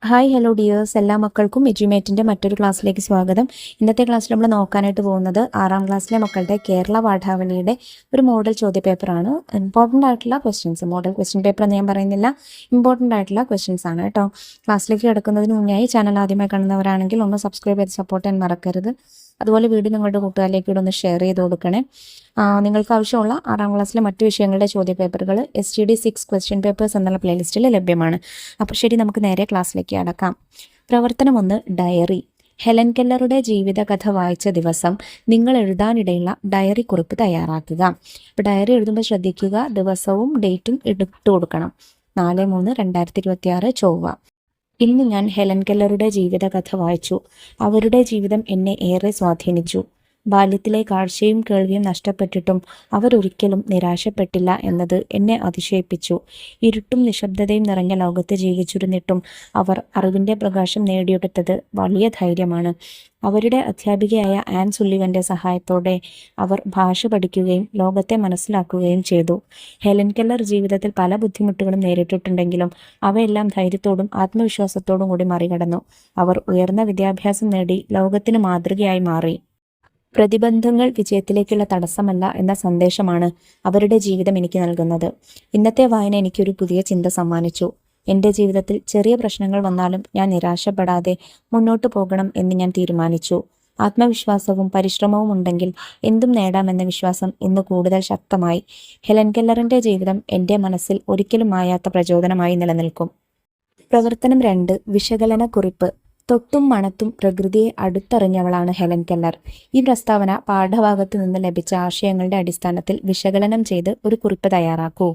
Hi hello dears, എല്ലാ മക്കൾക്കും എജ്യുമേറ്റിൻ്റെ മറ്റൊരു ക്ലാസ്സിലേക്ക് സ്വാഗതം. ഇന്നത്തെ ക്ലാസ്സിൽ നമ്മൾ നോക്കാനായിട്ട് പോകുന്നത് 6ാം ക്ലാസ്സിലെ മക്കളുടെ കേരള പാഠാവലിയുടെ ഒരു മോഡൽ ചോദ്യപേപ്പറാണ്. ഇമ്പോർട്ടൻ്റ് ആയിട്ടുള്ള ക്വസ്റ്റ്യൻസ്, മോഡൽ ക്വസ്റ്റ്യൻ പേപ്പർ എന്ന് ഞാൻ പറയുന്നില്ല, ഇമ്പോർട്ടൻ്റ് ആയിട്ടുള്ള ക്വസ്റ്റ്യൻസ് ആണ് കേട്ടോ. ക്ലാസ്സിലേക്ക് കിടക്കുന്നതിന് മുന്നായി ചാനൽ ആദ്യമായി കാണുന്നവരാണെങ്കിൽ ഒന്ന് സബ്സ്ക്രൈബ് ചെയ്ത് സപ്പോർട്ട് ചെയ്യാൻ മറക്കരുത്. അതുപോലെ വീഡിയോ നിങ്ങളുടെ കൂട്ടുകാരിലേക്ക് ഒന്ന് ഷെയർ ചെയ്ത് കൊടുക്കണേ. നിങ്ങൾക്ക് ആവശ്യമുള്ള 6ാം ക്ലാസ്സിലെ മറ്റു വിഷയങ്ങളുടെ ചോദ്യപേപ്പറുകൾ STD 6 ക്വസ്റ്റ്യൻ പേപ്പേഴ്സ് എന്നുള്ള പ്ലേലിസ്റ്റിൽ ലഭ്യമാണ്. അപ്പോൾ ശരി, നമുക്ക് നേരെ ക്ലാസ്സിലേക്ക് അടക്കാം. പ്രവർത്തനം 1, ഡയറി. ഹെലൻ കെല്ലറുടെ ജീവിതകഥ വായിച്ച ദിവസം നിങ്ങൾ എഴുതാനിടയുള്ള ഡയറി കുറിപ്പ് തയ്യാറാക്കുക. അപ്പോൾ ഡയറി എഴുതുമ്പോൾ ശ്രദ്ധിക്കുക, ദിവസവും ഡേറ്റും ഇട്ട് കൊടുക്കണം. 4/3/2026 ചൊവ്വ. ഇന്ന് ഞാൻ ഹെലൻ കെല്ലറുടെ ജീവിതകഥ വായിച്ചു. അവരുടെ ജീവിതം എന്നെ ഏറെ സ്വാധീനിച്ചു. ബാല്യത്തിലെ കാഴ്ചയും കേൾവിയും നഷ്ടപ്പെട്ടിട്ടും അവരൊരിക്കലും നിരാശപ്പെട്ടില്ല എന്നത് എന്നെ അതിശയിപ്പിച്ചു. ഇരുട്ടും നിശബ്ദതയും നിറഞ്ഞ ലോകത്ത് ജീവിച്ചിരുന്നിട്ടും അവർ അറിവിൻ്റെ പ്രകാശം നേടിയെടുത്തത് വലിയ ധൈര്യമാണ്. അവരുടെ അധ്യാപികയായ ആൻ സുള്ളിവൻ്റെ സഹായത്തോടെ അവർ ഭാഷ പഠിക്കുകയും ലോകത്തെ മനസ്സിലാക്കുകയും ചെയ്തു. ഹെലൻ കെല്ലർ ജീവിതത്തിൽ പല ബുദ്ധിമുട്ടുകളും നേരിട്ടിട്ടുണ്ടെങ്കിലും അവയെല്ലാം ധൈര്യത്തോടും ആത്മവിശ്വാസത്തോടും കൂടി മറികടന്നു. അവർ ഉയർന്ന വിദ്യാഭ്യാസം നേടി ലോകത്തിന് മാതൃകയായി മാറി. പ്രതിബന്ധങ്ങൾ വിജയത്തിലേക്കുള്ള തടസ്സമല്ല എന്ന സന്ദേശമാണ് അവരുടെ ജീവിതം എനിക്ക് നൽകുന്നത്. ഇന്നത്തെ വായന എനിക്കൊരു പുതിയ ചിന്ത സമ്മാനിച്ചു. എൻ്റെ ജീവിതത്തിൽ ചെറിയ പ്രശ്നങ്ങൾ വന്നാലും ഞാൻ നിരാശപ്പെടാതെ മുന്നോട്ട് പോകണം എന്ന് ഞാൻ തീരുമാനിച്ചു. ആത്മവിശ്വാസവും പരിശ്രമവും ഉണ്ടെങ്കിൽ എന്തും നേടാമെന്ന വിശ്വാസം ഇന്ന് കൂടുതൽ ശക്തമായി. ഹെലൻ കെല്ലറിൻ്റെ ജീവിതം എൻ്റെ മനസ്സിൽ ഒരിക്കലും മായാത്ത പ്രചോദനമായി നിലനിൽക്കും. പ്രവർത്തനം 2, വിശകലന കുറിപ്പ്. തൊട്ടും മണത്തും പ്രകൃതിയെ അടുത്തറിഞ്ഞവളാണ് ഹെലൻ കെല്ലർ. ഈ പ്രസ്താവന പാഠഭാഗത്തു നിന്ന് ലഭിച്ച ആശയങ്ങളുടെ അടിസ്ഥാനത്തിൽ വിശകലനം ചെയ്ത് ഒരു കുറിപ്പ് തയ്യാറാക്കൂ.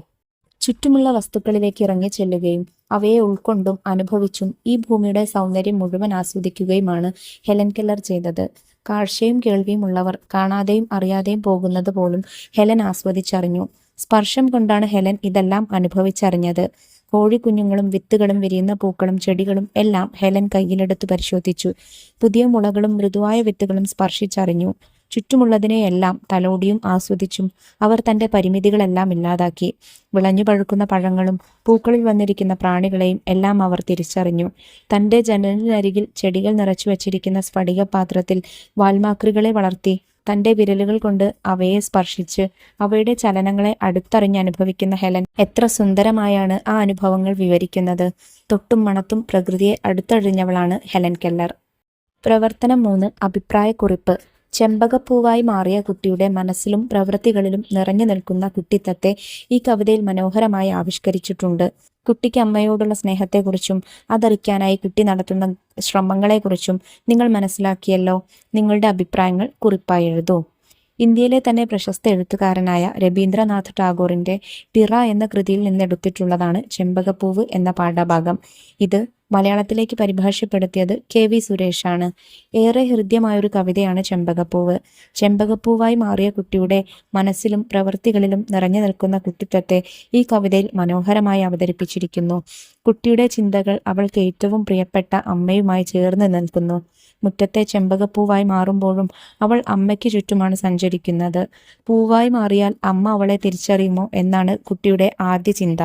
ചുറ്റുമുള്ള വസ്തുക്കളിലേക്ക് ഇറങ്ങി ചെല്ലുകയും അവയെ ഉൾക്കൊണ്ടും അനുഭവിച്ചും ഈ ഭൂമിയുടെ സൗന്ദര്യം മുഴുവൻ ആസ്വദിക്കുകയുമാണ് ഹെലൻ കെല്ലർ ചെയ്തത്. കാഴ്ചയും കേൾവിയും ഉള്ളവർ കാണാതെയും അറിയാതെയും പോകുന്നത് പോലും ഹെലൻ ആസ്വദിച്ചറിഞ്ഞു. സ്പർശം കൊണ്ടാണ് ഹെലൻ ഇതെല്ലാം അനുഭവിച്ചറിഞ്ഞത്. കോഴിക്കുഞ്ഞുങ്ങളും വിത്തുകളും വിരിയുന്ന പൂക്കളും ചെടികളും എല്ലാം ഹെലൻ കയ്യിലെടുത്ത് പരിശോധിച്ചു. പുതിയ മുളകളും മൃദുവായ വിത്തുകളും സ്പർശിച്ചറിഞ്ഞു. ചുറ്റുമുള്ളതിനെയെല്ലാം തലോടിയും ആസ്വദിച്ചും അവർ തൻ്റെ പരിമിതികളെല്ലാം ഇല്ലാതാക്കി. വിളഞ്ഞു പഴുക്കുന്ന പഴങ്ങളും പൂക്കളിൽ വന്നിരിക്കുന്ന പ്രാണികളെയും എല്ലാം അവർ തിരിച്ചറിഞ്ഞു. തൻ്റെ ജനലിനരികിൽ ചെടികൾ നിറച്ചു വച്ചിരിക്കുന്ന സ്ഫടിക പാത്രത്തിൽ വാൽമാക്രികളെ വളർത്തി തൻ്റെ വിരലുകൾ കൊണ്ട് അവയെ സ്പർശിച്ച് അവയുടെ ചലനങ്ങളെ അടുത്തറിഞ്ഞനുഭവിക്കുന്ന ഹെലൻ എത്ര സുന്ദരമായാണ് ആ അനുഭവങ്ങൾ വിവരിക്കുന്നത്. തൊട്ടും മണത്തും പ്രകൃതിയെ അടുത്തറിഞ്ഞവളാണ് ഹെലൻ കെല്ലർ. പ്രവർത്തനം 3, അഭിപ്രായക്കുറിപ്പ്. ചെമ്പകപ്പൂവായി മാറിയ കുട്ടിയുടെ മനസ്സിലും പ്രവൃത്തികളിലും നിറഞ്ഞു നിൽക്കുന്ന കുട്ടിത്തത്തെ ഈ കവിതയിൽ മനോഹരമായി ആവിഷ്കരിച്ചിട്ടുണ്ട്. കുട്ടിക്ക് അമ്മയോടുള്ള സ്നേഹത്തെക്കുറിച്ചും അതറിക്കാനായി കുട്ടി നടത്തുന്ന ശ്രമങ്ങളെക്കുറിച്ചും നിങ്ങൾ മനസ്സിലാക്കിയല്ലോ. നിങ്ങളുടെ അഭിപ്രായങ്ങൾ കുറിപ്പായി എഴുതൂ. ഇന്ത്യയിലെ തന്നെ പ്രശസ്ത എഴുത്തുകാരനായ രവീന്ദ്രനാഥ് ടാഗോറിൻ്റെ പിറ എന്ന കൃതിയിൽ നിന്നെടുത്തിട്ടുള്ളതാണ് ചെമ്പകപ്പൂവ് എന്ന പാഠഭാഗം. ഇത് മലയാളത്തിലേക്ക് പരിഭാഷപ്പെടുത്തിയത് KV സുരേഷാണ്. ഏറെ ഹൃദ്യമായൊരു കവിതയാണ് ചെമ്പകപ്പൂവ്. ചെമ്പകപ്പൂവായി മാറിയ കുട്ടിയുടെ മനസ്സിലും പ്രവൃത്തികളിലും നിറഞ്ഞു നിൽക്കുന്ന കുട്ടിത്തത്തെ ഈ കവിതയിൽ മനോഹരമായി അവതരിപ്പിച്ചിരിക്കുന്നു. കുട്ടിയുടെ ചിന്തകൾ അവൾക്ക് ഏറ്റവും പ്രിയപ്പെട്ട അമ്മയുമായി ചേർന്ന് നിൽക്കുന്നു. മുറ്റത്തെ ചെമ്പകപ്പൂവായി മാറുമ്പോഴും അവൾ അമ്മയ്ക്ക് ചുറ്റുമാണ് സഞ്ചരിക്കുന്നത്. പൂവായി മാറിയാൽ അമ്മ അവളെ തിരിച്ചറിയുമോ എന്നാണ് കുട്ടിയുടെ ആദ്യ ചിന്ത.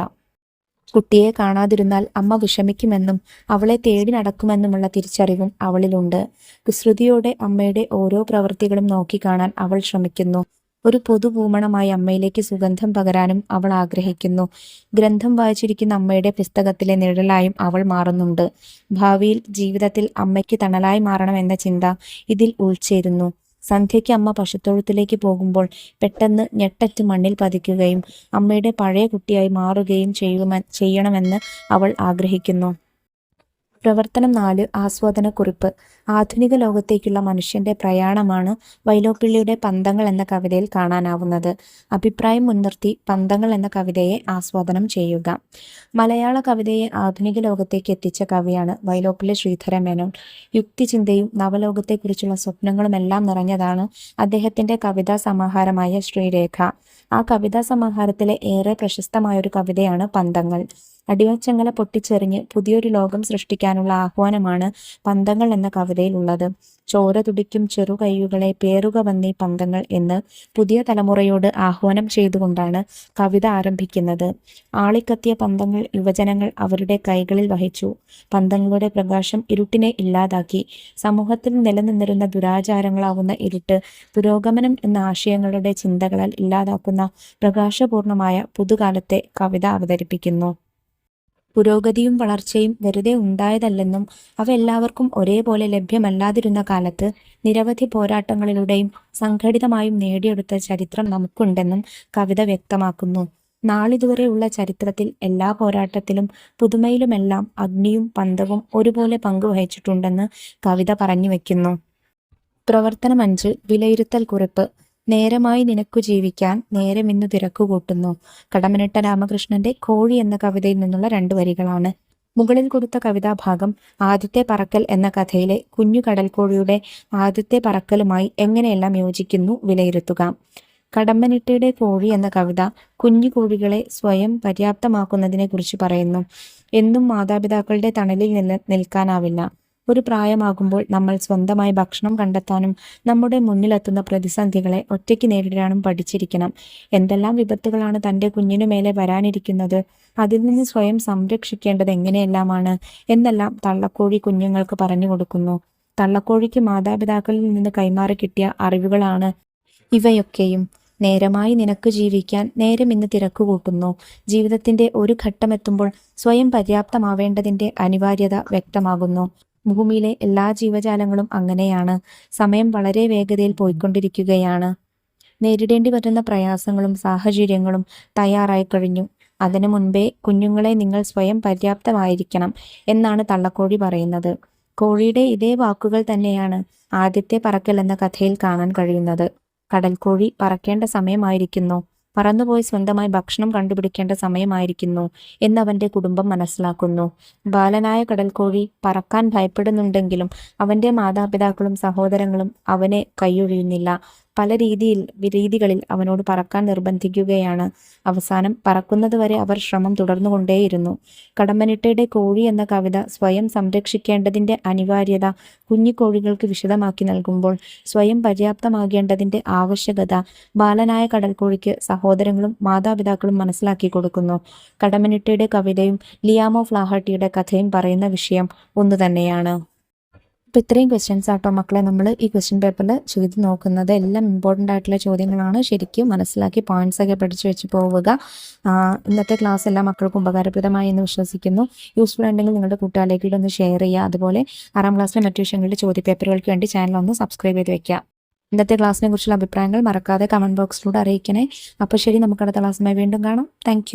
കുട്ടിയെ കാണാതിരുന്നാൽ അമ്മ വിഷമിക്കുമെന്നും അവളെ തേടി നടക്കുമെന്നുമുള്ള തിരിച്ചറിവും അവളിലുണ്ട്. കുസൃതിയോടെ അമ്മയുടെ ഓരോ പ്രവൃത്തികളും നോക്കിക്കാണാൻ അവൾ ശ്രമിക്കുന്നു. ഒരു പൊതുഭൂമണമായി അമ്മയിലേക്ക് സുഗന്ധം പകരാനും അവൾ ആഗ്രഹിക്കുന്നു. ഗ്രന്ഥം വായിച്ചിരിക്കുന്ന അമ്മയുടെ പുസ്തകത്തിലെ നിഴലായും അവൾ മാറുന്നുണ്ട്. ഭാവിയിൽ ജീവിതത്തിൽ അമ്മയ്ക്ക് തണലായി മാറണം എന്ന ചിന്ത ഇതിൽ ഉൾച്ചേരുന്നു. സന്ധ്യയ്ക്ക് അമ്മ പശുത്തൊഴുത്തിലേക്ക് പോകുമ്പോൾ പെട്ടെന്ന് ഞെട്ടറ്റ് മണ്ണിൽ പതിക്കുകയും അമ്മയുടെ പഴയ കുട്ടിയായി മാറുകയും ചെയ്യണമെന്ന് അവൾ ആഗ്രഹിക്കുന്നു. പ്രവർത്തനം 4, ആസ്വാദനക്കുറിപ്പ്. ആധുനിക ലോകത്തേക്കുള്ള മനുഷ്യൻ്റെ പ്രയാണമാണ് വൈലോപ്പിള്ളിയുടെ പന്തങ്ങൾ എന്ന കവിതയിൽ കാണാനാവുന്നത്. അഭിപ്രായം മുൻനിർത്തി പന്തങ്ങൾ എന്ന കവിതയെ ആസ്വാദനം ചെയ്യുക. മലയാള കവിതയെ ആധുനിക ലോകത്തേക്ക് എത്തിച്ച കവിയാണ് വൈലോപ്പിള്ളി ശ്രീധര മേനോൻ. യുക്തിചിന്തയും നവലോകത്തെക്കുറിച്ചുള്ള സ്വപ്നങ്ങളുമെല്ലാം നിറഞ്ഞതാണ് അദ്ദേഹത്തിൻ്റെ കവിതാ സമാഹാരമായ ശ്രീരേഖ. ആ കവിതാ സമാഹാരത്തിലെ ഏറെ പ്രശസ്തമായൊരു കവിതയാണ് പന്തങ്ങൾ. അടിമച്ചങ്ങല പൊട്ടിച്ചെറിഞ്ഞ് പുതിയൊരു ലോകം സൃഷ്ടിക്കാനുള്ള ആഹ്വാനമാണ് പന്തങ്ങൾ എന്ന കവിതയിലുള്ളത്. ചോര തുടിക്കും ചെറുകൈകളെ പേറുക വന്നീ പന്തങ്ങൾ എന്ന് പുതിയ തലമുറയോട് ആഹ്വാനം ചെയ്തുകൊണ്ടാണ് കവിത ആരംഭിക്കുന്നത്. ആളിക്കത്തിയ പന്തങ്ങൾ യുവജനങ്ങൾ അവരുടെ കൈകളിൽ വഹിച്ചു. പന്തങ്ങളുടെ പ്രകാശം ഇരുട്ടിനെ ഇല്ലാതാക്കി. സമൂഹത്തിൽ നിലനിന്നിരുന്ന ദുരാചാരങ്ങളാവുന്ന ഇരുട്ട് പുരോഗമനം എന്ന ആശയങ്ങളുടെ ചിന്തകളാൽ ഇല്ലാതാക്കുന്ന പ്രകാശപൂർണമായ പുതുകാലത്തെ കവിത അവതരിപ്പിക്കുന്നു. പുരോഗതിയും വളർച്ചയും വെറുതെ ഉണ്ടായതല്ലെന്നും അവ എല്ലാവർക്കും ഒരേപോലെ ലഭ്യമല്ലാതിരുന്ന കാലത്ത് നിരവധി പോരാട്ടങ്ങളിലൂടെയും സംഘടിതമായും നേടിയെടുത്ത ചരിത്രം നമുക്കുണ്ടെന്നും കവിത വ്യക്തമാക്കുന്നു. നാളിതുവരെയുള്ള ചരിത്രത്തിൽ എല്ലാ പോരാട്ടത്തിലും പുതുമയിലുമെല്ലാം അഗ്നിയും പന്തവും ഒരുപോലെ പങ്കുവഹിച്ചിട്ടുണ്ടെന്ന് കവിത പറഞ്ഞു വയ്ക്കുന്നു. പ്രവർത്തനം 5. വിലയിരുത്തൽ കുറിപ്പ്. നേരമായി നിനക്കു ജീവിക്കാൻ നേരമിന്നു തിരക്കുകൂട്ടുന്നു. കടമ്മനിട്ട രാമകൃഷ്ണന്റെ കോഴി എന്ന കവിതയിൽ നിന്നുള്ള 2 വരികളാണ്. മുകളിൽ കൊടുത്ത കവിതാഭാഗം ആദ്യത്തെ പറക്കൽ എന്ന കഥയിലെ കുഞ്ഞു കടൽക്കോഴിയുടെ ആദ്യത്തെ പറക്കലുമായി എങ്ങനെയെല്ലാം യോജിക്കുന്നു വിലയിരുത്തുക. കടമ്മനിട്ടയുടെ കോഴി എന്ന കവിത കുഞ്ഞു കോഴികളെ സ്വയം പര്യാപ്തമാക്കുന്നതിനെ കുറിച്ച് പറയുന്നു. എന്നും മാതാപിതാക്കളുടെ തണലിൽ നിൽക്കാനാവില്ല. ഒരു പ്രായമാകുമ്പോൾ നമ്മൾ സ്വന്തമായി ഭക്ഷണം കണ്ടെത്താനും നമ്മുടെ മുന്നിലെത്തുന്ന പ്രതിസന്ധികളെ ഒറ്റയ്ക്ക് നേരിടാനും പഠിച്ചിരിക്കണം. എന്തെല്ലാം വിപത്തുകളാണ് തൻ്റെ കുഞ്ഞിനു മേലെ വരാനിരിക്കുന്നത്, അതിൽ നിന്ന് സ്വയം സംരക്ഷിക്കേണ്ടത് എങ്ങനെയെല്ലാമാണ് എന്നെല്ലാം തള്ളക്കോഴി കുഞ്ഞുങ്ങൾക്ക് പറഞ്ഞു കൊടുക്കുന്നു. തള്ളക്കോഴിക്ക് മാതാപിതാക്കളിൽ നിന്ന് കൈമാറി കിട്ടിയ അറിവുകളാണ് ഇവയൊക്കെയും. നേരമായി നിനക്ക് ജീവിക്കാൻ നേരം ഇന്ന് തിരക്കുകൂട്ടുന്നു. ജീവിതത്തിന്റെ ഒരു ഘട്ടമെത്തുമ്പോൾ സ്വയം പര്യാപ്തമാവേണ്ടതിന്റെ അനിവാര്യത വ്യക്തമാകുന്നു. ഭൂമിയിലെ എല്ലാ ജീവജാലങ്ങളും അങ്ങനെയാണ്. സമയം വളരെ വേഗതയിൽ പോയിക്കൊണ്ടിരിക്കുകയാണ്. നേരിടേണ്ടി വരുന്ന പ്രയാസങ്ങളും സാഹചര്യങ്ങളും തയ്യാറായി കഴിഞ്ഞു. അതിനു മുൻപേ കുഞ്ഞുങ്ങളെ നിങ്ങൾ സ്വയം പര്യാപ്തമായിരിക്കണം എന്നാണ് തള്ളക്കോഴി പറയുന്നത്. കോഴിയുടെ ഇതേ വാക്കുകൾ തന്നെയാണ് ആദ്യത്തെ പറക്കൽ എന്ന കഥയിൽ കാണാൻ കഴിയുന്നത്. കടൽക്കോഴി പറക്കേണ്ട സമയമായിരിക്കുന്നു, പറന്നുപോയി സ്വന്തമായി ഭക്ഷണം കണ്ടുപിടിക്കേണ്ട സമയമായിരിക്കുന്നു എന്നവന്റെ കുടുംബം മനസ്സിലാക്കുന്നു. ബാലനായ കടൽക്കോഴി പറക്കാൻ ഭയപ്പെടുന്നുണ്ടെങ്കിലും അവന്റെ മാതാപിതാക്കളും സഹോദരങ്ങളും അവനെ കൈയൊഴിയുന്നില്ല. പല രീതികളിൽ അവനോട് പറക്കാൻ നിർബന്ധിക്കുകയാണ്. അവസാനം പറക്കുന്നതുവരെ അവർ ശ്രമം തുടർന്നുകൊണ്ടേയിരുന്നു. കടമ്മനിട്ടയുടെ കോഴി എന്ന കവിത സ്വയം സംരക്ഷിക്കേണ്ടതിന്റെ അനിവാര്യത കുഞ്ഞിക്കോഴികൾക്ക് വിശദമാക്കി നൽകുമ്പോൾ സ്വയം പര്യാപ്തമാകേണ്ടതിന്റെ ആവശ്യകത ബാലനായ കടൽക്കോഴിക്ക് സഹോദരങ്ങളും മാതാപിതാക്കളും മനസ്സിലാക്കി കൊടുക്കുന്നു. കടമ്മനിട്ടയുടെ കവിതയും ലിയാമോ ഫ്ലാഹർട്ടിയുടെ കഥയും പറയുന്ന വിഷയം ഒന്നു തന്നെയാണ്. അപ്പോൾ ഇത്രയും ക്വസ്റ്റ്യൻസ് ആട്ടോ മക്കളെ നമ്മൾ ഈ ക്വസ്റ്റ്യൻ പേപ്പറിൽ ചെയ്ത് നോക്കുന്നത്. എല്ലാം ഇമ്പോർട്ടൻ്റ് ആയിട്ടുള്ള ചോദ്യങ്ങളാണ്. ശരിക്കും മനസ്സിലാക്കി പോയിന്റ്സ് ഒക്കെ പഠിച്ചു വെച്ച് പോവുക. ഇന്നത്തെ ക്ലാസ് എല്ലാ മക്കൾക്കും ഉപകാരപ്രദമായി എന്ന് വിശ്വസിക്കുന്നു. യൂസ്ഫുൾ ഉണ്ടെങ്കിൽ നിങ്ങളുടെ കൂട്ടുകാരിലേക്ക് ഒന്ന് ഷെയർ ചെയ്യുക. അതുപോലെ 6ാം ക്ലാസ്സിലെ മറ്റു വിഷയങ്ങളിലെ ചോദ്യപേപ്പറുകൾക്ക് വേണ്ടി ചാനൽ ഒന്ന് സബ്സ്ക്രൈബ് ചെയ്ത് വെക്കുക. ഇന്നത്തെ ക്ലാസ്സിനെ കുറിച്ചുള്ള അഭിപ്രായങ്ങൾ മറക്കാതെ കമൻറ്റ് ബോക്സിലൂടെ അറിയിക്കണേ. അപ്പോൾ ശരി, നമുക്ക് അടുത്ത ക്ലാസ്സുമായി വീണ്ടും കാണാം. താങ്ക്